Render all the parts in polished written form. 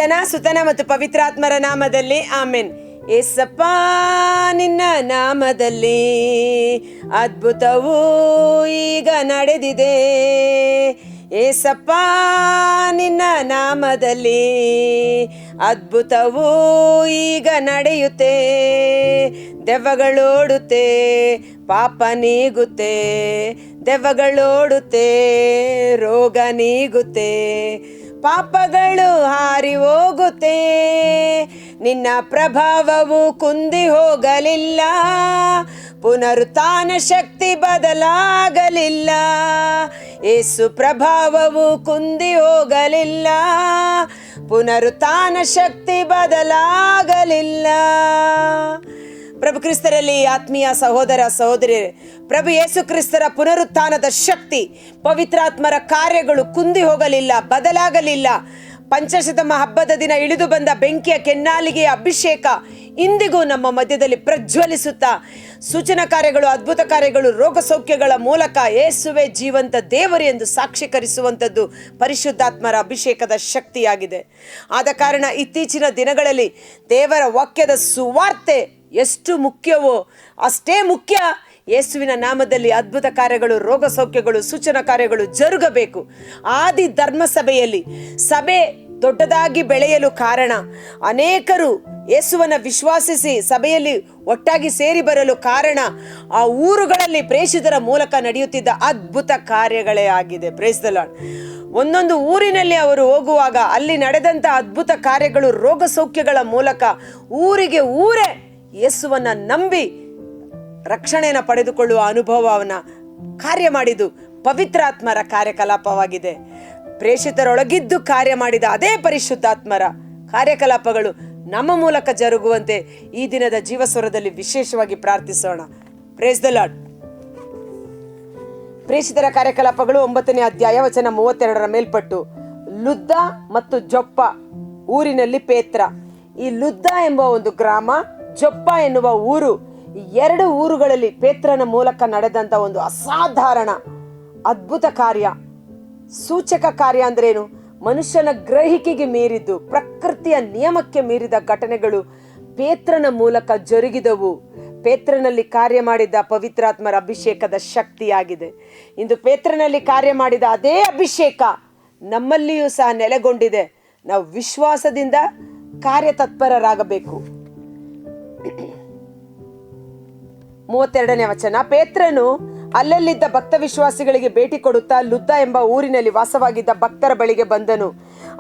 ಪಿತನ ಸುತನ ಮತ್ತು ಪವಿತ್ರಾತ್ಮರ ನಾಮದಲ್ಲಿ ಆಮೆನ್. ಏಸಪ್ಪ ನಿನ್ನ ನಾಮದಲ್ಲಿ ಅದ್ಭುತವೂ ಈಗ ನಡೆದಿದೆ. ಏಸಪ್ಪ ನಿನ್ನ ನಾಮದಲ್ಲಿ ಅದ್ಭುತವೂ ಈಗ ನಡೆಯುತ್ತೆ. ದೆವ್ವಗಳೋಡುತ್ತೆ, ಪಾಪ ನೀಗುತ್ತೆ. ದೆವ್ವಗಳೋಡುತ್ತೆ, ರೋಗ ನೀಗುತ್ತೆ, ಪಾಪಗಳು ಹಾರಿ ಹೋಗುತ್ತೆ. ನಿನ್ನ ಪ್ರಭಾವವು ಕುಂದಿ ಹೋಗಲಿಲ್ಲ, ಪುನರುತ್ಥಾನ ಶಕ್ತಿ ಬದಲಾಗಲಿಲ್ಲ. ಯೇಸು ಪ್ರಭಾವವು ಕುಂದಿ ಹೋಗಲಿಲ್ಲ, ಪುನರುತ್ಥಾನ ಶಕ್ತಿ ಬದಲಾಗಲಿಲ್ಲ. ಪ್ರಭು ಕ್ರಿಸ್ತರಲ್ಲಿ ಆತ್ಮೀಯ ಸಹೋದರ ಸಹೋದರಿಯರೇ, ಪ್ರಭು ಯೇಸು ಕ್ರಿಸ್ತರ ಪುನರುತ್ಥಾನದ ಶಕ್ತಿ, ಪವಿತ್ರಾತ್ಮರ ಕಾರ್ಯಗಳು ಕುಂದಿ ಹೋಗಲಿಲ್ಲ, ಬದಲಾಗಲಿಲ್ಲ. ಪಂಚಶತಮ ಹಬ್ಬದ ದಿನ ಇಳಿದು ಬಂದ ಬೆಂಕಿಯ ಕೆನ್ನಾಲಿಗೆಯ ಅಭಿಷೇಕ ಇಂದಿಗೂ ನಮ್ಮ ಮಧ್ಯದಲ್ಲಿ ಪ್ರಜ್ವಲಿಸುತ್ತಾ ಸೂಚನಾ ಕಾರ್ಯಗಳು, ಅದ್ಭುತ ಕಾರ್ಯಗಳು, ರೋಗ ಸೌಖ್ಯಗಳ ಮೂಲಕ ಯೇಸುವೆ ಜೀವಂತ ದೇವರು ಎಂದು ಸಾಕ್ಷೀಕರಿಸುವಂಥದ್ದು ಪರಿಶುದ್ಧಾತ್ಮರ ಅಭಿಷೇಕದ ಶಕ್ತಿಯಾಗಿದೆ. ಆದ ಕಾರಣ ಇತ್ತೀಚಿನ ದಿನಗಳಲ್ಲಿ ದೇವರ ವಾಕ್ಯದ ಸುವಾರ್ತೆ ಎಷ್ಟು ಮುಖ್ಯವೋ ಅಷ್ಟೇ ಮುಖ್ಯ ಯೇಸುವಿನ ನಾಮದಲ್ಲಿ ಅದ್ಭುತ ಕಾರ್ಯಗಳು, ರೋಗ ಸೌಖ್ಯಗಳು, ಸೂಚನಾ ಕಾರ್ಯಗಳು ಜರುಗಬೇಕು. ಆದಿ ಧರ್ಮ ಸಭೆಯಲ್ಲಿ ಸಭೆ ದೊಡ್ಡದಾಗಿ ಬೆಳೆಯಲು ಕಾರಣ, ಅನೇಕರು ಯೇಸುವನ್ನ ವಿಶ್ವಾಸಿಸಿ ಸಭೆಯಲ್ಲಿ ಒಟ್ಟಾಗಿ ಸೇರಿ ಬರಲು ಕಾರಣ ಆ ಊರುಗಳಲ್ಲಿ ಪ್ರೇಷಿತರ ಮೂಲಕ ನಡೆಯುತ್ತಿದ್ದ ಅದ್ಭುತ ಕಾರ್ಯಗಳೇ ಆಗಿದೆ. Price the lord. ಒಂದೊಂದು ಊರಿನಲ್ಲಿ ಅವರು ಹೋಗುವಾಗ ಅಲ್ಲಿ ನಡೆದಂಥ ಅದ್ಭುತ ಕಾರ್ಯಗಳು, ರೋಗ ಸೌಖ್ಯಗಳ ಮೂಲಕ ಊರಿಗೆ ಊರೇ ಯೇಸುವನ್ನ ನಂಬಿ ರಕ್ಷಣೆಯನ್ನು ಪಡೆದುಕೊಳ್ಳುವ ಅನುಭವವನ್ನು ಕಾರ್ಯ ಮಾಡಿದ್ದು ಪವಿತ್ರಾತ್ಮರ ಕಾರ್ಯಕಲಾಪವಾಗಿದೆ. ಪ್ರೇಷಿತರೊಳಗಿದ್ದು ಕಾರ್ಯ ಮಾಡಿದ ಅದೇ ಪರಿಶುದ್ಧಾತ್ಮರ ಕಾರ್ಯಕಲಾಪಗಳು ನಮ್ಮ ಮೂಲಕ ಜರುಗುವಂತೆ ಈ ದಿನದ ಜೀವಸ್ವರದಲ್ಲಿ ವಿಶೇಷವಾಗಿ ಪ್ರಾರ್ಥಿಸೋಣ. Praise the Lord. ಪ್ರೇಷಿತರ ಕಾರ್ಯಕಲಾಪಗಳು 9ನೇ ಅಧ್ಯಾಯ ವಚನ 32 ಮೇಲ್ಪಟ್ಟು. ಲುದ್ದ ಮತ್ತು ಜೊಪ್ಪ ಊರಿನಲ್ಲಿ ಪೇತ್ರ. ಈ ಲುದ್ದ ಎಂಬ ಒಂದು ಗ್ರಾಮ, ಜೊಪ್ಪ ಎನ್ನುವ ಊರು, ಎರಡು ಊರುಗಳಲ್ಲಿ ಪೇತ್ರನ ಮೂಲಕ ನಡೆದಂತ ಒಂದು ಅಸಾಧಾರಣ ಅದ್ಭುತ ಕಾರ್ಯ, ಸೂಚಕ ಕಾರ್ಯ ಅಂದ್ರೇನು? ಮನುಷ್ಯನ ಗ್ರಹಿಕೆಗೆ ಮೀರಿದ್ದು, ಪ್ರಕೃತಿಯ ನಿಯಮಕ್ಕೆ ಮೀರಿದ ಘಟನೆಗಳು ಪೇತ್ರನ ಮೂಲಕ ಜರುಗಿದವು. ಪೇತ್ರನಲ್ಲಿ ಕಾರ್ಯ ಮಾಡಿದ ಪವಿತ್ರಾತ್ಮರ ಅಭಿಷೇಕದ ಶಕ್ತಿಯಾಗಿದೆ. ಇಂದು ಪೇತ್ರನಲ್ಲಿ ಕಾರ್ಯ ಮಾಡಿದ ಅದೇ ಅಭಿಷೇಕ ನಮ್ಮಲ್ಲಿಯೂ ಸಹ ನೆಲೆಗೊಂಡಿದೆ. ನಾವು ವಿಶ್ವಾಸದಿಂದ ಕಾರ್ಯತತ್ಪರರಾಗಬೇಕು. 32ನೇ ವಚನ. ಪೇತ್ರನು ಅಲ್ಲಲ್ಲಿದ್ದ ಭಕ್ತ ವಿಶ್ವಾಸಿಗಳಿಗೆ ಭೇಟಿ ಕೊಡುತ್ತಾ ಲುದ್ದ ಎಂಬ ಊರಿನಲ್ಲಿ ವಾಸವಾಗಿದ್ದ ಭಕ್ತರ ಬಳಿಗೆ ಬಂದನು.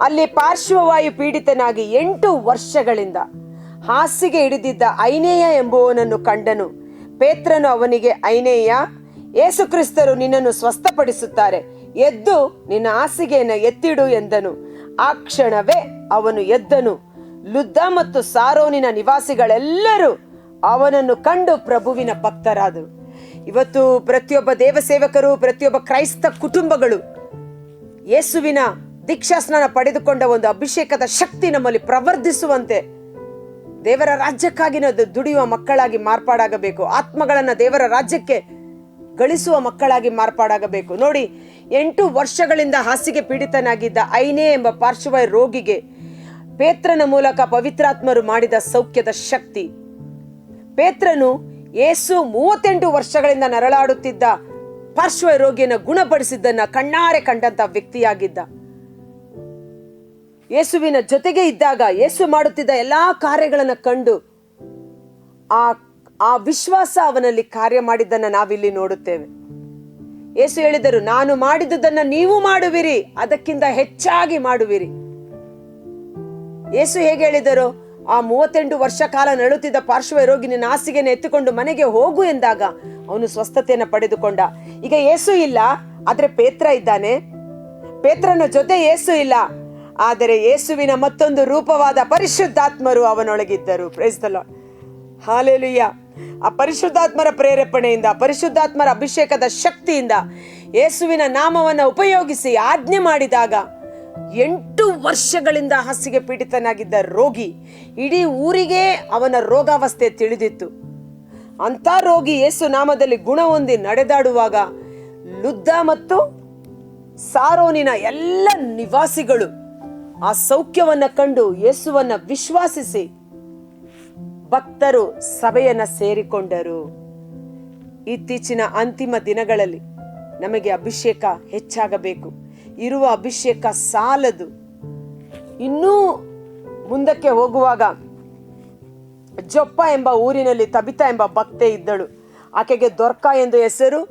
ಅಲ್ಲಿ ಪಾರ್ಶ್ವವಾಯು ಪೀಡಿತನಾಗಿ 8 ವರ್ಷಗಳಿಂದ ಹಾಸಿಗೆ ಹಿಡಿದಿದ್ದ ಐನೇಯ ಎಂಬುವನನ್ನು ಕಂಡನು. ಪೇತ್ರನು ಅವನಿಗೆ, ಐನೇಯ, ಯೇಸು ಕ್ರಿಸ್ತರು ನಿನ್ನನ್ನು ಸ್ವಸ್ಥಪಡಿಸುತ್ತಾರೆ, ಎದ್ದು ನಿನ್ನ ಹಾಸಿಗೆಯನ್ನು ಎತ್ತಿಡು ಎಂದನು. ಆ ಕ್ಷಣವೇ ಅವನು ಎದ್ದನು. ಲುದ್ದ ಮತ್ತು ಸಾರೋನಿನ ನಿವಾಸಿಗಳೆಲ್ಲರೂ ಅವನನ್ನು ಕಂಡು ಪ್ರಭುವಿನ ಭಕ್ತರಾದರು. ಇವತ್ತು ಪ್ರತಿಯೊಬ್ಬ ದೇವಸೇವಕರು, ಪ್ರತಿಯೊಬ್ಬ ಕ್ರೈಸ್ತ ಕುಟುಂಬಗಳು ಯೇಸುವಿನ ದೀಕ್ಷಾಸ್ನಾನ ಪಡೆದುಕೊಂಡ ಒಂದು ಅಭಿಷೇಕದ ಶಕ್ತಿ ನಮ್ಮಲ್ಲಿ ಪ್ರವರ್ಧಿಸುವಂತೆ ದೇವರ ರಾಜ್ಯಕ್ಕಾಗಿ ದುಡಿಯುವ ಮಕ್ಕಳಾಗಿ ಮಾರ್ಪಾಡಾಗಬೇಕು. ಆತ್ಮಗಳನ್ನ ದೇವರ ರಾಜ್ಯಕ್ಕೆ ಗಳಿಸುವ ಮಕ್ಕಳಾಗಿ ಮಾರ್ಪಾಡಾಗಬೇಕು. ನೋಡಿ, 8 ವರ್ಷಗಳಿಂದ ಹಾಸಿಗೆ ಪೀಡಿತನಾಗಿದ್ದ ಐನೇ ಎಂಬ ಪಾರ್ಶ್ವವಾಯು ರೋಗಿಗೆ ಪೇತ್ರನ ಮೂಲಕ ಪವಿತ್ರಾತ್ಮರು ಮಾಡಿದ ಸೌಖ್ಯದ ಶಕ್ತಿ. ಪೇತ್ರನು ಯೇಸು 38 ವರ್ಷಗಳಿಂದ ನರಳಾಡುತ್ತಿದ್ದ ಪಾರ್ಶ್ವವಾಯು ರೋಗಿಯನ್ನು ಗುಣಪಡಿಸಿದ್ದನ್ನ ಕಣ್ಣಾರೆ ಕಂಡಂತ ವ್ಯಕ್ತಿಯಾಗಿದ್ದ. ಯೇಸುವಿನ ಜೊತೆಗೆ ಇದ್ದಾಗ ಯೇಸು ಮಾಡುತ್ತಿದ್ದ ಎಲ್ಲಾ ಕಾರ್ಯಗಳನ್ನು ಕಂಡು ಆ ವಿಶ್ವಾಸ ಅವನಲ್ಲಿ ಕಾರ್ಯ ಮಾಡಿದ್ದನ್ನ ನಾವಿಲ್ಲಿ ನೋಡುತ್ತೇವೆ. ಯೇಸು ಹೇಳಿದರು, ನಾನು ಮಾಡಿದುದನ್ನ ನೀವು ಮಾಡುವಿರಿ, ಅದಕ್ಕಿಂತ ಹೆಚ್ಚಾಗಿ ಮಾಡುವಿರಿ. ಯೇಸು ಹೇಗೆ ಹೇಳಿದರು? ಆ 38 ವರ್ಷ ಕಾಲ ನರಳುತ್ತಿದ್ದ ಪಾರ್ಶ್ವವಾಯು ರೋಗಿ ನಿನ್ನ ಹಾಸಿಗೆಯನ್ನು ಎತ್ತಿಕೊಂಡು ಮನೆಗೆ ಹೋಗು ಎಂದಾಗ ಅವನು ಸ್ವಸ್ಥತೆಯನ್ನು ಪಡೆದುಕೊಂಡ. ಈಗ ಯೇಸು ಇಲ್ಲ, ಆದ್ರೆ ಪೇತ್ರ ಇದ್ದಾನೆ. ಪೇತ್ರನ ಜೊತೆ ಯೇಸು ಇಲ್ಲ, ಆದರೆ ಯೇಸುವಿನ ಮತ್ತೊಂದು ರೂಪವಾದ ಪರಿಶುದ್ಧಾತ್ಮರು ಅವನೊಳಗಿದ್ದರು. Praise the Lord. ಹಾಲೆಲೂಯ. ಆ ಪರಿಶುದ್ಧಾತ್ಮರ ಪ್ರೇರೇಪಣೆಯಿಂದ, ಪರಿಶುದ್ಧಾತ್ಮರ ಅಭಿಷೇಕದ ಶಕ್ತಿಯಿಂದ ಯೇಸುವಿನ ನಾಮವನ್ನು ಉಪಯೋಗಿಸಿ ಆಜ್ಞೆ ಮಾಡಿದಾಗ 8 ವರ್ಷಗಳಿಂದ ಹಾಸಿಗೆ ಪೀಡಿತನಾಗಿದ್ದ ರೋಗಿ, ಇಡೀ ಊರಿಗೆ ಅವನ ರೋಗಾವಸ್ಥೆ ತಿಳಿದಿತ್ತು. ಅಂತ ರೋಗಿ ಯೇಸು ನಾಮದಲ್ಲಿ ಗುಣ ಹೊಂದಿ ನಡೆದಾಡುವಾಗ ಲುದ್ದ ಮತ್ತು ಸಾರೋನಿನ ಎಲ್ಲ ನಿವಾಸಿಗಳು ಆ ಸೌಖ್ಯವನ್ನ ಕಂಡು ಯೇಸುವನ್ನ ವಿಶ್ವಾಸಿಸಿ ಭಕ್ತರು ಸಭೆಯನ್ನ ಸೇರಿಕೊಂಡರು. ಇತ್ತೀಚಿನ ಅಂತಿಮ ದಿನಗಳಲ್ಲಿ ನಮಗೆ ಅಭಿಷೇಕ ಹೆಚ್ಚಾಗಬೇಕು. ಇರುವ ಅಭಿಷೇಕ ಸಾಲದು. ಇನ್ನೂ ಮುಂದಕ್ಕೆ ಹೋಗುವಾಗ ಜೊಪ್ಪ ಎಂಬ ಊರಿನಲ್ಲಿ ತಬಿತಾ ಎಂಬ ಭಕ್ತೆ ಇದ್ದಳು. ಆಕೆಗೆ ದೊರ್ಕ ಎಂದು ಹೆಸರು.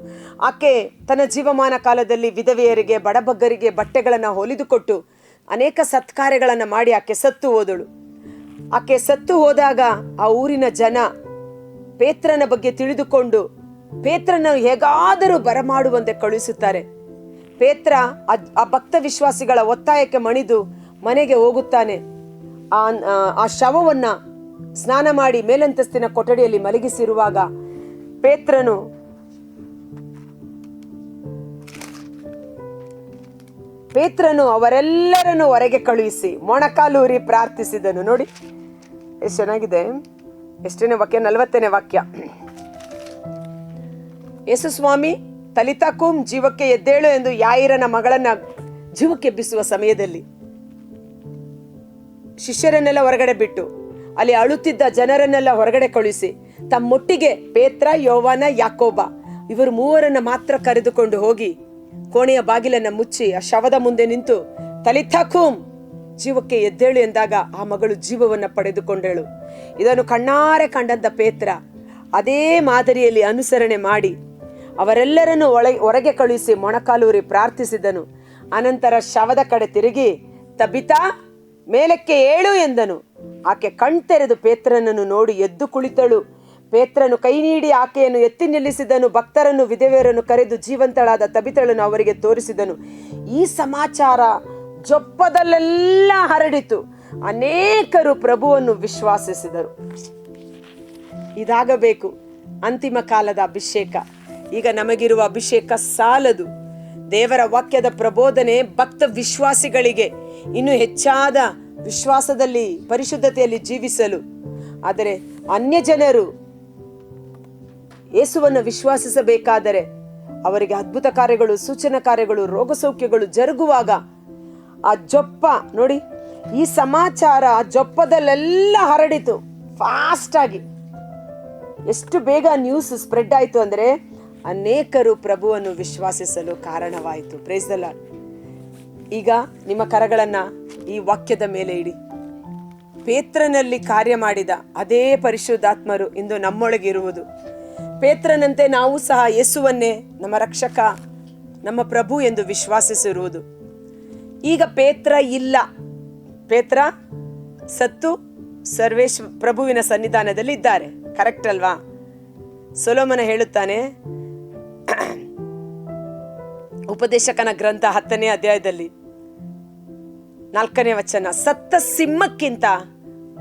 ಆಕೆ ತನ್ನ ಜೀವಮಾನ ಕಾಲದಲ್ಲಿ ವಿಧವೆಯರಿಗೆ, ಬಡಬಗ್ಗರಿಗೆ ಬಟ್ಟೆಗಳನ್ನು ಹೊಲಿದುಕೊಟ್ಟು ಅನೇಕ ಸತ್ಕಾರ್ಯಗಳನ್ನು ಮಾಡಿ ಆಕೆ ಸತ್ತು ಹೋದಳು. ಆಕೆ ಸತ್ತು ಹೋದಾಗ ಆ ಊರಿನ ಜನ ಪೇತ್ರನ ಬಗ್ಗೆ ತಿಳಿದುಕೊಂಡು ಪೇತ್ರನ ಹೇಗಾದರೂ ಬರಮಾಡುವಂತೆ ಕಳುಹಿಸುತ್ತಾರೆ. ಪೇತ್ರ ಆ ಭಕ್ತ ವಿಶ್ವಾಸಿಗಳ ಒತ್ತಾಯಕ್ಕೆ ಮಣಿದು ಮನೆಗೆ ಹೋಗುತ್ತಾನೆ. ಆ ಶವವನ್ನ ಸ್ನಾನ ಮಾಡಿ ಮೇಲಂತಸ್ತಿನ ಕೊಠಡಿಯಲ್ಲಿ ಮಲಗಿಸಿರುವಾಗ ಪೇತ್ರನು ಅವರೆಲ್ಲರನ್ನು ಹೊರಗೆ ಕಳುಹಿಸಿ ಮೊಣಕಾಲೂರಿ ಪ್ರಾರ್ಥಿಸಿದನು. ನೋಡಿ ಎಷ್ಟು ಚೆನ್ನಾಗಿದೆ. ಎಷ್ಟನೇ ವಾಕ್ಯ? 40ನೇ ವಾಕ್ಯ. ಯೇಸು ಸ್ವಾಮಿ ತಲಿತಾಕೂಮ್, ಜೀವಕ್ಕೆ ಎದ್ದೇಳು ಎಂದು ಯಾಯಿರನ ಮಗಳನ್ನ ಜೀವಕ್ಕೆ ಎಬ್ಬಿಸುವ ಸಮಯದಲ್ಲಿ ಶಿಷ್ಯರನ್ನೆಲ್ಲ ಹೊರಗಡೆ ಬಿಟ್ಟು ಅಲ್ಲಿ ಅಳುತ್ತಿದ್ದ ಜನರನ್ನೆಲ್ಲ ಹೊರಗಡೆ ಕಳುಹಿಸಿ ತಮ್ಮೊಟ್ಟಿಗೆ ಪೇತ್ರ, ಯೋವಾನ, ಯಾಕೋಬ ಇವರು ಮೂವರನ್ನ ಮಾತ್ರ ಕರೆದುಕೊಂಡು ಹೋಗಿ ಕೋಣೆಯ ಬಾಗಿಲನ್ನ ಮುಚ್ಚಿ ಆ ಶವದ ಮುಂದೆ ನಿಂತು ತಲಿತಾಕೂಮ್, ಜೀವಕ್ಕೆ ಎದ್ದೇಳು ಎಂದಾಗ ಆ ಮಗಳು ಜೀವವನ್ನ ಪಡೆದುಕೊಂಡಳು. ಇದನ್ನು ಕಣ್ಣಾರೆ ಕಂಡಂತ ಪೇತ್ರ ಅದೇ ಮಾದರಿಯಲ್ಲಿ ಅನುಸರಣೆ ಮಾಡಿ ಅವರೆಲ್ಲರನ್ನು ಹೊರಗೆ ಕಳುಹಿಸಿ ಮೊಣಕಾಲೂರಿ ಪ್ರಾರ್ಥಿಸಿದನು. ಅನಂತರ ಶವದ ಕಡೆ ತಿರುಗಿ ತಬಿತಾ, ಮೇಲಕ್ಕೆ ಏಳು ಎಂದನು. ಆಕೆ ಕಣ್ತೆರೆದು ಪೇತ್ರನನ್ನು ನೋಡಿ ಎದ್ದು ಕುಳಿತಳು. ಪೇತ್ರನು ಕೈ ನೀಡಿ ಆಕೆಯನ್ನು ಎತ್ತಿ ನಿಲ್ಲಿಸಿದನು. ಭಕ್ತರನ್ನು, ವಿಧವೆಯರನ್ನು ಕರೆದು ಜೀವಂತಳಾದ ತಬಿತಳನ್ನು ಅವರಿಗೆ ತೋರಿಸಿದನು. ಈ ಸಮಾಚಾರ ಜೊಪ್ಪದಲ್ಲೆಲ್ಲ ಹರಡಿತು. ಅನೇಕರು ಪ್ರಭುವನ್ನು ವಿಶ್ವಾಸಿಸಿದರು. ಇದಾಗಬೇಕು ಅಂತಿಮ ಕಾಲದ ಅಭಿಷೇಕ. ಈಗ ನಮಗಿರುವ ಅಭಿಷೇಕ ಸಾಲದು. ದೇವರ ವಾಕ್ಯದ ಪ್ರಬೋಧನೆ ಭಕ್ತ ವಿಶ್ವಾಸಿಗಳಿಗೆ ಇನ್ನು ಹೆಚ್ಚಾದ ವಿಶ್ವಾಸದಲ್ಲಿ, ಪರಿಶುದ್ಧತೆಯಲ್ಲಿ ಜೀವಿಸಲು. ಆದರೆ ಅನ್ಯ ಜನರು ಯೇಸುವನ್ನು ವಿಶ್ವಾಸಿಸಬೇಕಾದರೆ ಅವರಿಗೆ ಅದ್ಭುತ ಕಾರ್ಯಗಳು, ಸೂಚನಾ ಕಾರ್ಯಗಳು, ರೋಗ ಸೌಖ್ಯಗಳು ಜರುಗುವಾಗ ಆ ಜೊಪ್ಪ ನೋಡಿ, ಈ ಸಮಾಚಾರ ಜೊಪ್ಪದಲ್ಲೆಲ್ಲ ಹರಡಿತು ಫಾಸ್ಟ್ ಆಗಿ. ಎಷ್ಟು ಬೇಗ ನ್ಯೂಸ್ ಸ್ಪ್ರೆಡ್ ಆಯಿತು ಅಂದರೆ ಅನೇಕರು ಪ್ರಭುವನ್ನು ವಿಶ್ವಾಸಿಸಲು ಕಾರಣವಾಯಿತು. Price the lord. ಈಗ ನಿಮ್ಮ ಕರಗಳನ್ನ ಈ ವಾಕ್ಯದ ಮೇಲೆ ಇಡಿ. ಪೇತ್ರನಲ್ಲಿ ಕಾರ್ಯ ಮಾಡಿದ ಅದೇ ಪರಿಶುದ್ಧಾತ್ಮರು ಇಂದು ನಮ್ಮೊಳಗಿರುವುದು. ಪೇತ್ರನಂತೆ ನಾವು ಸಹ ಯೇಸುವನ್ನೇ ನಮ್ಮ ರಕ್ಷಕ, ನಮ್ಮ ಪ್ರಭು ಎಂದು ವಿಶ್ವಾಸಿಸಿರುವುದು. ಈಗ ಪೇತ್ರ ಇಲ್ಲ. ಪೇತ್ರ ಸತ್ತು ಪ್ರಭುವಿನ ಸನ್ನಿಧಾನದಲ್ಲಿ ಇದ್ದಾರೆ. ಕರೆಕ್ಟ್ ಅಲ್ವಾ? ಸೊಲೊಮನ ಹೇಳುತ್ತಾನೆ, ಉಪದೇಶಕನ ಗ್ರಂಥ 10ನೇ ಅಧ್ಯಾಯದಲ್ಲಿ 4ನೇ ವಚನ, ಸತ್ತ ಸಿಂಹಕ್ಕಿಂತ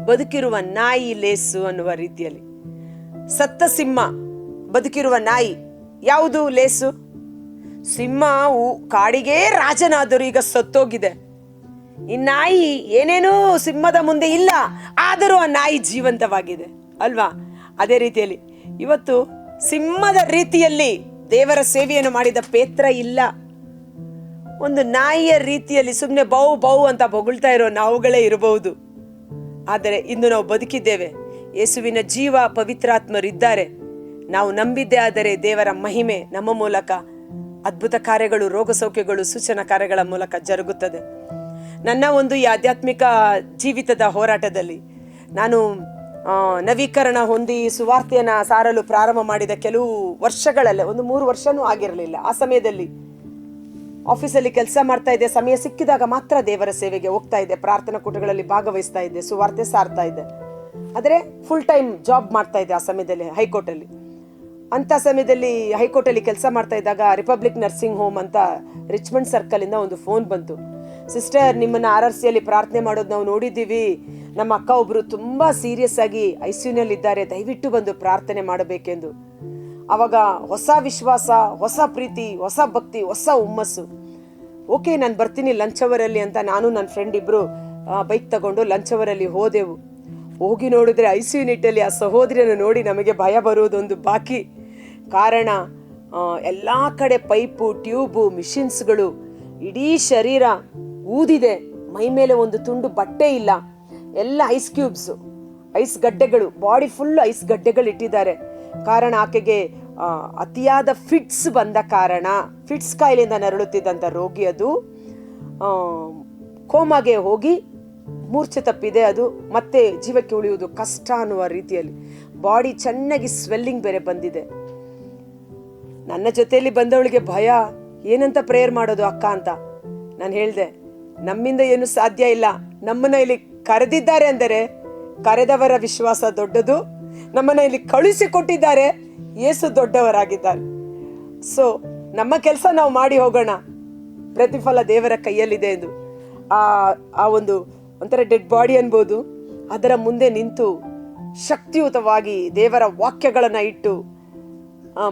ಬದುಕಿರುವ ನಾಯಿ ಲೇಸು ಅನ್ನುವ ರೀತಿಯಲ್ಲಿ. ಸತ್ತ ಸಿಂಹ, ಬದುಕಿರುವ ನಾಯಿ ಯಾವುದು ಲೇಸು? ಸಿಂಹ ಕಾಡಿಗೆ ರಾಜನಾದರೂ ಈಗ ಸತ್ತೋಗಿದೆ. ಈ ನಾಯಿ ಏನೇನೂ ಸಿಂಹದ ಮುಂದೆ ಇಲ್ಲ, ಆದರೂ ಆ ನಾಯಿ ಜೀವಂತವಾಗಿದೆ ಅಲ್ವಾ? ಅದೇ ರೀತಿಯಲ್ಲಿ ಇವತ್ತು ಸಿಂಹದ ರೀತಿಯಲ್ಲಿ ದೇವರ ಸೇವೆಯನ್ನು ಮಾಡಿದ ಪೇತ್ರ ಇಲ್ಲ. ಒಂದು ನಾಯಿಯ ರೀತಿಯಲ್ಲಿ ಸುಮ್ಮನೆ ಬೌ ಬೌ ಅಂತ ಬೊಗಳ್ತಾ ಇರೋ ನಾವುಗಳೇ ಇರಬಹುದು. ಆದರೆ ಇಂದು ನಾವು ಬದುಕಿದ್ದೇವೆ. ಯೇಸುವಿನ ಜೀವ, ಪವಿತ್ರಾತ್ಮರಿದ್ದಾರೆ. ನಾವು ನಂಬಿದ್ದೇ ಆದರೆ ದೇವರ ಮಹಿಮೆ ನಮ್ಮ ಮೂಲಕ, ಅದ್ಭುತ ಕಾರ್ಯಗಳು, ರೋಗ ಸೌಖ್ಯಗಳು, ಸೂಚನಾ ಕಾರ್ಯಗಳ ಮೂಲಕ ಜರುಗುತ್ತದೆ. ನನ್ನ ಒಂದು ಈ ಆಧ್ಯಾತ್ಮಿಕ ಜೀವಿತದ ಹೋರಾಟದಲ್ಲಿ ನಾನು ನವೀಕರಣ ಹೊಂದಿ ಸುವಾರ್ತೆಯನ್ನು ಸಾರಲು ಪ್ರಾರಂಭ ಮಾಡಿದ ಕೆಲವು ವರ್ಷಗಳಲ್ಲೇ, ಒಂದು 3 ವರ್ಷನೂ ಆಗಿರಲಿಲ್ಲ. ಆ ಸಮಯದಲ್ಲಿ ಆಫೀಸಲ್ಲಿ ಕೆಲಸ ಮಾಡ್ತಾ ಇದ್ದೆ. ಸಮಯ ಸಿಕ್ಕಿದಾಗ ಮಾತ್ರ ದೇವರ ಸೇವೆಗೆ ಹೋಗ್ತಾ ಇದ್ದೆ, ಪ್ರಾರ್ಥನಾ ಕೂಟಗಳಲ್ಲಿ ಭಾಗವಹಿಸ್ತಾ ಇದ್ದೆ, ಸುವಾರ್ತೆ ಸಾರ್ತಾ ಇದ್ದೆ. ಆದರೆ ಫುಲ್ ಟೈಮ್ ಜಾಬ್ ಮಾಡ್ತಾ ಇದ್ದೆ ಆ ಸಮಯದಲ್ಲಿ ಹೈಕೋರ್ಟಲ್ಲಿ. ಅಂಥ ಸಮಯದಲ್ಲಿ ಹೈಕೋರ್ಟಲ್ಲಿ ಕೆಲಸ ಮಾಡ್ತಾ ಇದ್ದಾಗ ರಿಪಬ್ಲಿಕ್ ನರ್ಸಿಂಗ್ ಹೋಮ್ ಅಂತ ರಿಚ್ಮಂಡ್ ಸರ್ಕಲಿಂದ ಒಂದು ಫೋನ್ ಬಂತು. ಸಿಸ್ಟರ್, ನಿಮ್ಮನ್ನು RRCಯಲ್ಲಿ ಪ್ರಾರ್ಥನೆ ಮಾಡೋದು ನಾವು ನೋಡಿದ್ದೀವಿ. ನಮ್ಮ ಅಕ್ಕ ಒಬ್ಬರು ತುಂಬ ಸೀರಿಯಸ್ ಆಗಿ ICUನಲ್ಲಿ ಇದ್ದಾರೆ, ದಯವಿಟ್ಟು ಬಂದು ಪ್ರಾರ್ಥನೆ ಮಾಡಬೇಕೆಂದು. ಆವಾಗ ಹೊಸ ವಿಶ್ವಾಸ, ಹೊಸ ಪ್ರೀತಿ, ಹೊಸ ಭಕ್ತಿ, ಹೊಸ ಹುಮ್ಮಸ್ಸು. ಓಕೆ, ನಾನು ಬರ್ತೀನಿ ಲಂಚ್ ಅವರಲ್ಲಿ ಅಂತ ನಾನು ನನ್ನ ಫ್ರೆಂಡ್ ಇಬ್ಬರು ಬೈಕ್ ತಗೊಂಡು ಲಂಚ್ ಅವರಲ್ಲಿ ಹೋದೆವು. ಹೋಗಿ ನೋಡಿದ್ರೆ ICU ಯೂನಿಟಲ್ಲಿ ಆ ಸಹೋದರಿಯನ್ನು ನೋಡಿ ನಮಗೆ ಭಯ ಬರುವುದೊಂದು ಬಾಕಿ. ಕಾರಣ ಎಲ್ಲ ಕಡೆ ಪೈಪು, ಟ್ಯೂಬು, ಮಿಷಿನ್ಸ್ಗಳು, ಇಡೀ ಶರೀರ ಊದಿದೆ, ಮೈ ಮೇಲೆ ಒಂದು ತುಂಡು ಬಟ್ಟೆ ಇಲ್ಲ, ಎಲ್ಲ ಐಸ್ ಕ್ಯೂಬ್ಸು, ಐಸ್ ಗಡ್ಡೆಗಳು, ಬಾಡಿ ಫುಲ್ ಐಸ್ ಗಡ್ಡೆಗಳು ಇಟ್ಟಿದ್ದಾರೆ. ಕಾರಣ ಆಕೆಗೆ ಅತಿಯಾದ ಫಿಟ್ಸ್ ಬಂದ ಕಾರಣ, ಫಿಟ್ಸ್ ಕಾಯಿಲೆಯಿಂದ ನರಳುತ್ತಿದ್ದಂಥ ರೋಗಿ ಅದು ಕೋಮಾಗೆ ಹೋಗಿ ಮೂರ್ಛೆ ತಪ್ಪಿದೆ. ಅದು ಮತ್ತೆ ಜೀವಕ್ಕೆ ಉಳಿಯುವುದು ಕಷ್ಟ ಅನ್ನುವ ರೀತಿಯಲ್ಲಿ ಬಾಡಿ ಚೆನ್ನಾಗಿ ಸ್ವೆಲ್ಲಿಂಗ್ ಬೇರೆ ಬಂದಿದೆ. ನನ್ನ ಜೊತೆಯಲ್ಲಿ ಬಂದವಳಿಗೆ ಭಯ, ಏನಂತ ಪ್ರೇಯರ್ ಮಾಡೋದು ಅಕ್ಕ ಅಂತ. ನಾನು ಹೇಳಿದೆ, ನಮ್ಮಿಂದ ಏನು ಸಾಧ್ಯ ಇಲ್ಲ, ನಮ್ಮನ್ನ ಇಲ್ಲಿ ಕರೆದಿದ್ದಾರೆ ಅಂದರೆ ಕರೆದವರ ವಿಶ್ವಾಸ ದೊಡ್ಡದು, ನಮ್ಮನ್ನ ಇಲ್ಲಿ ಕಳುಹಿಸಿಕೊಟ್ಟಿದ್ದಾರೆ, ಯೇಸು ದೊಡ್ಡವರಾಗಿದ್ದಾರೆ. ಸೊ ನಮ್ಮ ಕೆಲಸ ನಾವು ಮಾಡಿ ಹೋಗೋಣ, ಪ್ರತಿಫಲ ದೇವರ ಕೈಯಲ್ಲಿದೆ ಎಂದು. ಆ ಒಂದು ಒಂಥರ ಡೆಡ್ ಬಾಡಿ ಅನ್ಬೋದು, ಅದರ ಮುಂದೆ ನಿಂತು ಶಕ್ತಿಯುತವಾಗಿ ದೇವರ ವಾಕ್ಯಗಳನ್ನು ಇಟ್ಟು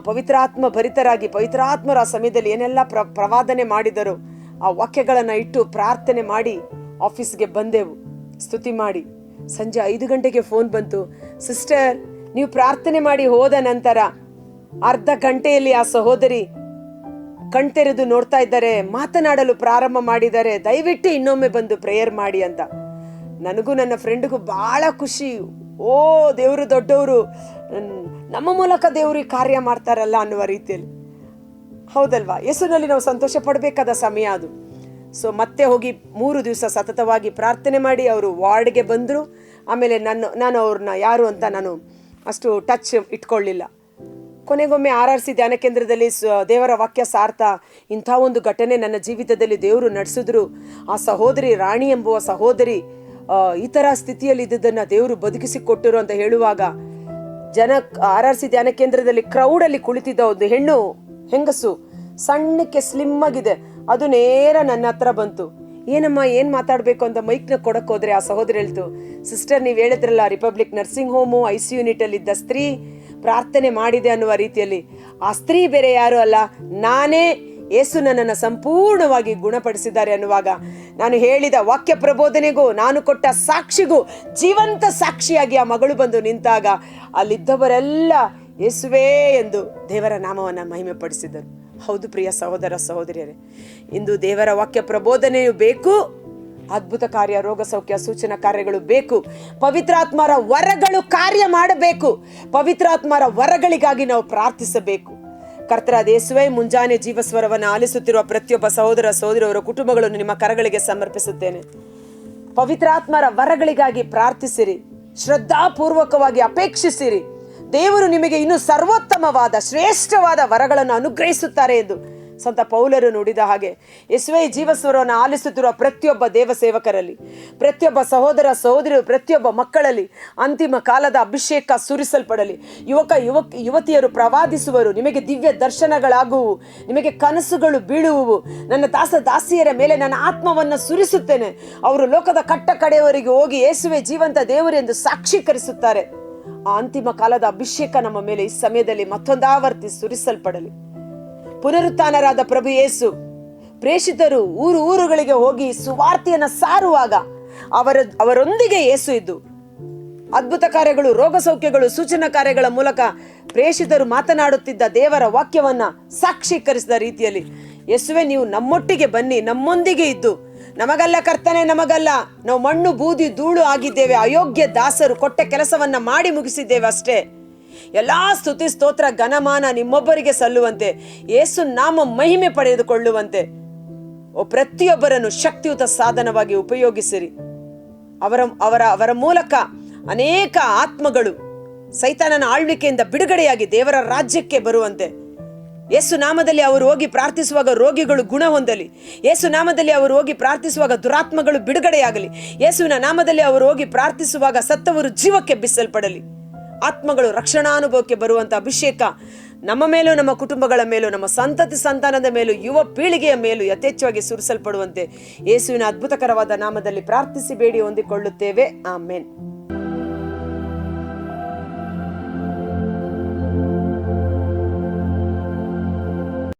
ಪವಿತ್ರಾತ್ಮ ಭರಿತರಾಗಿ, ಪವಿತ್ರಾತ್ಮರ ಆ ಸಮಯದಲ್ಲಿ ಏನೆಲ್ಲ ಪ್ರವಾದನೆ ಮಾಡಿದರು ಆ ವಾಕ್ಯಗಳನ್ನು ಇಟ್ಟು ಪ್ರಾರ್ಥನೆ ಮಾಡಿ ಆಫೀಸ್ಗೆ ಬಂದೆವು. ಸ್ತುತಿ ಮಾಡಿ ಸಂಜೆ 5 ಗಂಟೆಗೆ ಫೋನ್ ಬಂತು, ಸಿಸ್ಟರ್ ನೀವು ಪ್ರಾರ್ಥನೆ ಮಾಡಿ ಹೋದ ನಂತರ ಅರ್ಧ ಗಂಟೆಯಲ್ಲಿ ಆ ಸಹೋದರಿ ಕಣ್ತೆರೆದು ನೋಡ್ತಾ ಇದ್ದಾರೆ, ಮಾತನಾಡಲು ಪ್ರಾರಂಭ ಮಾಡಿದ್ದಾರೆ, ದಯವಿಟ್ಟು ಇನ್ನೊಮ್ಮೆ ಬಂದು ಪ್ರೇಯರ್ ಮಾಡಿ ಅಂತ. ನನಗೂ ನನ್ನ ಫ್ರೆಂಡ್ಗೂ ಬಹಳ ಖುಷಿ. ಓ ದೇವರು ದೊಡ್ಡವರು, ನಮ್ಮ ಮೂಲಕ ದೇವರು ಈ ಕಾರ್ಯ ಮಾಡ್ತಾರಲ್ಲ ಅನ್ನುವ ರೀತಿಯಲ್ಲಿ. ಹೌದಲ್ವಾ? ಯೇಸುನಲ್ಲಿ ನಾವು ಸಂತೋಷ ಪಡಬೇಕಾದ ಸಮಯ ಅದು. ಸೊ ಮತ್ತೆ ಹೋಗಿ 3 ದಿವಸ ಸತತವಾಗಿ ಪ್ರಾರ್ಥನೆ ಮಾಡಿ ಅವರು ವಾರ್ಡ್ಗೆ ಬಂದರು. ಆಮೇಲೆ ನಾನು ಅವ್ರನ್ನ ಯಾರು ಅಂತ ನಾನು ಅಷ್ಟು ಟಚ್ ಇಟ್ಕೊಳ್ಳಿಲ್ಲ. ಕೊನೆಗೊಮ್ಮೆ RRC ಧ್ಯಾನ ಕೇಂದ್ರದಲ್ಲಿ ದೇವರ ವಾಕ್ಯ ಸಾರ್ಥ ಇಂಥ ಒಂದು ಘಟನೆ ನನ್ನ ಜೀವಿತದಲ್ಲಿ ದೇವರು ನಡೆಸಿದ್ರು. ಆ ಸಹೋದರಿ ರಾಣಿ ಎಂಬುವ ಸಹೋದರಿ ಈ ಥರ ಸ್ಥಿತಿಯಲ್ಲಿ ಇದ್ದುದನ್ನು ದೇವರು ಬದುಕಿಸಿಕೊಟ್ಟರು ಅಂತ ಹೇಳುವಾಗ RRC ಧ್ಯಾನ ಕೇಂದ್ರದಲ್ಲಿ ಕ್ರೌಡಲ್ಲಿ ಕುಳಿತಿದ್ದ ಒಂದು ಹೆಂಗಸು ಸಣ್ಣಕ್ಕೆ ಸ್ಲಿಮ್ ಆಗಿದೆ, ಅದು ನೇರ ನನ್ನ ಹತ್ರ ಬಂತು. ಏನಮ್ಮ ಏನು ಮಾತಾಡಬೇಕು ಅಂತ ಮೈಕ್ನ ಕೊಡಕ್ಕೆ ಹೋದ್ರೆ ಆ ಸಹೋದರಿ ಹೇಳ್ತು, ಸಿಸ್ಟರ್ ನೀವು ಹೇಳಿದ್ರಲ್ಲ ರಿಪಬ್ಲಿಕ್ ನರ್ಸಿಂಗ್ ಹೋಮು ICU ಯೂನಿಟಲ್ಲಿ ಇದ್ದ ಸ್ತ್ರೀ ಪ್ರಾರ್ಥನೆ ಮಾಡಿದೆ ಅನ್ನುವ ರೀತಿಯಲ್ಲಿ. ಆ ಸ್ತ್ರೀ ಬೇರೆ ಯಾರು ಅಲ್ಲ, ನಾನೇ, ಯೇಸು ನನ್ನನ್ನು ಸಂಪೂರ್ಣವಾಗಿ ಗುಣಪಡಿಸಿದ್ದಾರೆ ಅನ್ನುವಾಗ ನಾನು ಹೇಳಿದ ವಾಕ್ಯ ಪ್ರಬೋಧನೆಗೂ ನಾನು ಕೊಟ್ಟ ಸಾಕ್ಷಿಗೂ ಜೀವಂತ ಸಾಕ್ಷಿಯಾಗಿ ಆ ಮಗಳು ಬಂದು ನಿಂತಾಗ ಅಲ್ಲಿದ್ದವರೆಲ್ಲ ಯೇಸುವೇ ಎಂದು ದೇವರ ನಾಮವನ್ನು ಮಹಿಮೆ ಪಡಿಸಿದರು. ಹೌದು ಪ್ರಿಯ ಸಹೋದರ ಸಹೋದರಿಯರೇ, ಇಂದು ದೇವರ ವಾಕ್ಯ ಪ್ರಬೋಧನೆಯು ಬೇಕು, ಅದ್ಭುತ ಕಾರ್ಯ, ರೋಗ ಸೌಖ್ಯ, ಸೂಚನಾ ಕಾರ್ಯಗಳು ಬೇಕು, ಪವಿತ್ರಾತ್ಮರ ವರಗಳು ಕಾರ್ಯ ಮಾಡಬೇಕು. ಪವಿತ್ರಾತ್ಮರ ವರಗಳಿಗಾಗಿ ನಾವು ಪ್ರಾರ್ಥಿಸಬೇಕು. ಕರ್ತರಾದ ಯೇಸುವೇ, ಮುಂಜಾನೆ ಜೀವಸ್ವರವನ್ನು ಆಲಿಸುತ್ತಿರುವ ಪ್ರತಿಯೊಬ್ಬ ಸಹೋದರ ಸಹೋದರಿಯವರ ಕುಟುಂಬಗಳನ್ನು ನಿಮ್ಮ ಕರಗಳಿಗೆ ಸಮರ್ಪಿಸುತ್ತೇನೆ. ಪವಿತ್ರಾತ್ಮರ ವರಗಳಿಗಾಗಿ ಪ್ರಾರ್ಥಿಸಿರಿ, ಶ್ರದ್ಧಾಪೂರ್ವಕವಾಗಿ ಅಪೇಕ್ಷಿಸಿರಿ. ದೇವರು ನಿಮಗೆ ಇನ್ನೂ ಸರ್ವೋತ್ತಮವಾದ ಶ್ರೇಷ್ಠವಾದ ವರಗಳನ್ನು ಅನುಗ್ರಹಿಸುತ್ತಾರೆ ಎಂದು ಸಂತ ಪೌಲರು ನುಡಿದ ಹಾಗೆ ಯೇಸುವೇ ಜೀವಸ್ವರವನ್ನು ಆಲಿಸುತ್ತಿರುವ ಪ್ರತಿಯೊಬ್ಬ ದೇವ ಸೇವಕರಲ್ಲಿ, ಪ್ರತಿಯೊಬ್ಬ ಸಹೋದರ ಸಹೋದರಿಯರು, ಪ್ರತಿಯೊಬ್ಬ ಮಕ್ಕಳಲ್ಲಿ ಅಂತಿಮ ಕಾಲದ ಅಭಿಷೇಕ ಸುರಿಸಲ್ಪಡಲಿ. ಯುವತಿಯರು ಪ್ರವಾದಿಸುವರು, ನಿಮಗೆ ದಿವ್ಯ ದರ್ಶನಗಳಾಗುವು, ನಿಮಗೆ ಕನಸುಗಳು ಬೀಳುವುವು. ನನ್ನ ದಾಸಿಯರ ಮೇಲೆ ನನ್ನ ಆತ್ಮವನ್ನು ಸುರಿಸುತ್ತೇನೆ, ಅವರು ಲೋಕದ ಕಟ್ಟ ಕಡೆಯವರೆಗೆ ಹೋಗಿ ಯೇಸುವೇ ಜೀವಂತ ದೇವರು ಎಂದು ಸಾಕ್ಷೀಕರಿಸುತ್ತಾರೆ. ಆ ಅಂತಿಮ ಕಾಲದ ಅಭಿಷೇಕ ನಮ್ಮ ಮೇಲೆ ಈ ಸಮಯದಲ್ಲಿ ಮತ್ತೊಂದಾವರ್ತಿ ಸುರಿಸಲ್ಪಡಲಿ. ಪುನರುತ್ಥಾನರಾದ ಪ್ರಭು ಯೇಸು ಪ್ರೇಷಿತರು ಊರುಗಳಿಗೆ ಹೋಗಿ ಸುವಾರ್ತೆಯನ್ನು ಸಾರುವಾಗ ಅವರೊಂದಿಗೆ ಯೇಸು ಇದ್ದು ಅದ್ಭುತ ಕಾರ್ಯಗಳು, ರೋಗ ಸೌಖ್ಯಗಳು, ಸೂಚನಾ ಕಾರ್ಯಗಳ ಮೂಲಕ ಪ್ರೇಷಿತರು ಮಾತನಾಡುತ್ತಿದ್ದ ದೇವರ ವಾಕ್ಯವನ್ನ ಸಾಕ್ಷೀಕರಿಸಿದ ರೀತಿಯಲ್ಲಿ ಯೇಸುವೆ ನೀವು ನಮ್ಮೊಟ್ಟಿಗೆ ಬನ್ನಿ, ನಮ್ಮೊಂದಿಗೆ ಇದ್ದು, ನಮಗಲ್ಲ ಕರ್ತನೆ ನಮಗಲ್ಲ, ನಾವು ಮಣ್ಣು ಬೂದಿ ಧೂಳು ಆಗಿದ್ದೇವೆ, ಅಯೋಗ್ಯ ದಾಸರು, ಕೊಟ್ಟ ಕೆಲಸವನ್ನ ಮಾಡಿ ಮುಗಿಸಿದ್ದೇವೆ ಅಷ್ಟೇ. ಎಲ್ಲಾ ಸ್ತುತಿ ಸ್ತೋತ್ರ ಘನಮಾನ ನಿಮ್ಮೊಬ್ಬರಿಗೆ ಸಲ್ಲುವಂತೆ, ಯೇಸು ನಾಮ ಮಹಿಮೆ ಪಡೆದುಕೊಳ್ಳುವಂತೆ ಪ್ರತಿಯೊಬ್ಬರನ್ನು ಶಕ್ತಿಯುತ ಸಾಧನವಾಗಿ ಉಪಯೋಗಿಸಿರಿ. ಅವರ ಮೂಲಕ ಅನೇಕ ಆತ್ಮಗಳು ಸೈತಾನನ ಆಳ್ವಿಕೆಯಿಂದ ಬಿಡುಗಡೆಯಾಗಿ ದೇವರ ರಾಜ್ಯಕ್ಕೆ ಬರುವಂತೆ, ಯೇಸು ನಾಮದಲ್ಲಿ ಅವರು ಹೋಗಿ ಪ್ರಾರ್ಥಿಸುವಾಗ ರೋಗಿಗಳು ಗುಣ ಹೊಂದಲಿ, ಯೇಸು ನಾಮದಲ್ಲಿ ಅವರು ಹೋಗಿ ಪ್ರಾರ್ಥಿಸುವಾಗ ದುರಾತ್ಮಗಳು ಬಿಡುಗಡೆಯಾಗಲಿ, ಯೇಸುವಿನ ನಾಮದಲ್ಲಿ ಅವರು ಹೋಗಿ ಪ್ರಾರ್ಥಿಸುವಾಗ ಸತ್ತವರು ಜೀವಕ್ಕೆ ಬಿಸಲ್ಪಡಲಿ, ಆತ್ಮಗಳು ರಕ್ಷಣಾನುಭವಕ್ಕೆ ಬರುವಂಥ ಅಭಿಷೇಕ ನಮ್ಮ ಮೇಲೂ, ನಮ್ಮ ಕುಟುಂಬಗಳ ಮೇಲೂ, ನಮ್ಮ ಸಂತಾನದ ಮೇಲೂ, ಯುವ ಪೀಳಿಗೆಯ ಮೇಲೂ ಯಥೇಚ್ಛವಾಗಿ ಸುರಿಸಲ್ಪಡುವಂತೆ ಯೇಸುವಿನ ಅದ್ಭುತಕರವಾದ ನಾಮದಲ್ಲಿ ಪ್ರಾರ್ಥಿಸಿ ಬೇಡಿ ಹೊಂದಿಕೊಳ್ಳುತ್ತೇವೆ. ಆಮೇನ್.